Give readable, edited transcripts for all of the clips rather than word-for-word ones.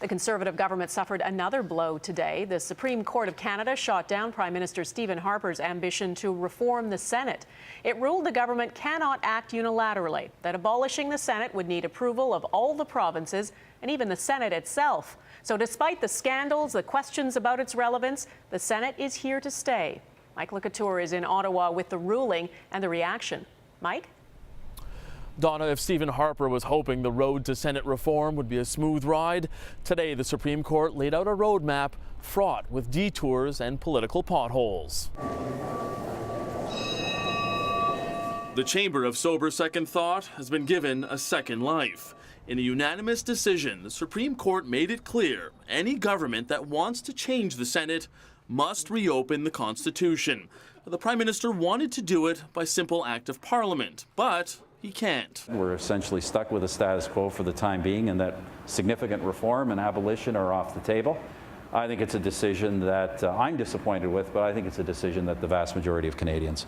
The Conservative government suffered another blow today. The Supreme Court of Canada shot down Prime Minister Stephen Harper's ambition to reform the Senate. It ruled the government cannot act unilaterally, that abolishing the Senate would need approval of all the provinces and even the Senate itself. So despite the scandals, the questions about its relevance, the Senate is here to stay. Mike Lecouture is in Ottawa with the ruling and the reaction. Mike? Donna, if Stephen Harper was hoping the road to Senate reform would be a smooth ride, today the Supreme Court laid out a roadmap fraught with detours and political potholes. The chamber of sober second thought has been given a second life. In a unanimous decision, the Supreme Court made it clear any government that wants to change the Senate must reopen the Constitution. The Prime Minister wanted to do it by simple act of Parliament, but he can't. We're essentially stuck with the status quo for the time being, and that significant reform and abolition are off the table. I think it's a decision that I'm disappointed with, but I think it's a decision that the vast majority of Canadians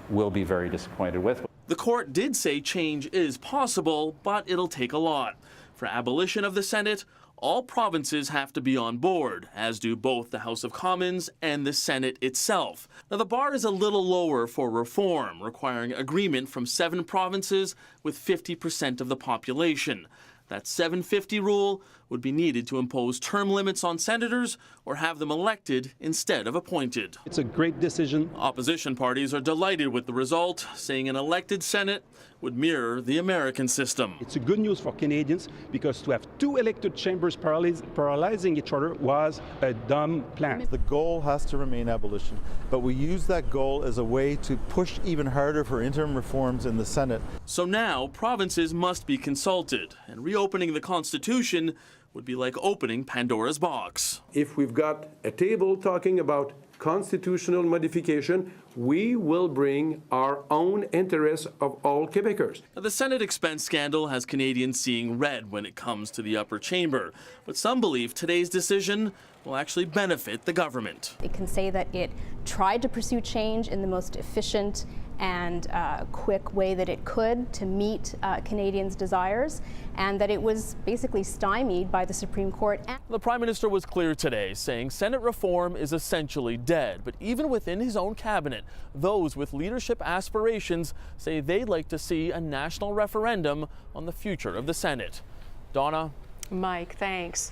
will be very disappointed with. The court did say change is possible, but it'll take a lot. For abolition of the Senate, all provinces have to be on board, as do both the House of Commons and the Senate itself. Now, the bar is a little lower for reform, requiring agreement from 7 provinces with 50% of the population. That 750 rule would be needed to impose term limits on senators or have them elected instead of appointed. It's a great decision. Opposition parties are delighted with the result, saying an elected Senate would mirror the American system. It's a good news for Canadians because to have 2 elected chambers paralyzing each other was a dumb plan. The goal has to remain abolition, but we use that goal as a way to push even harder for interim reforms in the Senate. So now provinces must be consulted, and reopening the Constitution would be like opening Pandora's box. If we've got a table talking about constitutional modification, we will bring our own interests of all Quebecers. Now, the Senate expense scandal has Canadians seeing red when it comes to the upper chamber, but some believe today's decision will actually benefit the government. It can say that it tried to pursue change in the most efficient and quick way that it could to meet Canadians' desires, and that it was basically stymied by the Supreme Court. The Prime Minister was clear today, saying Senate reform is essentially dead. But even within his own cabinet, those with leadership aspirations say they'd like to see a national referendum on the future of the Senate. Donna? Mike, thanks.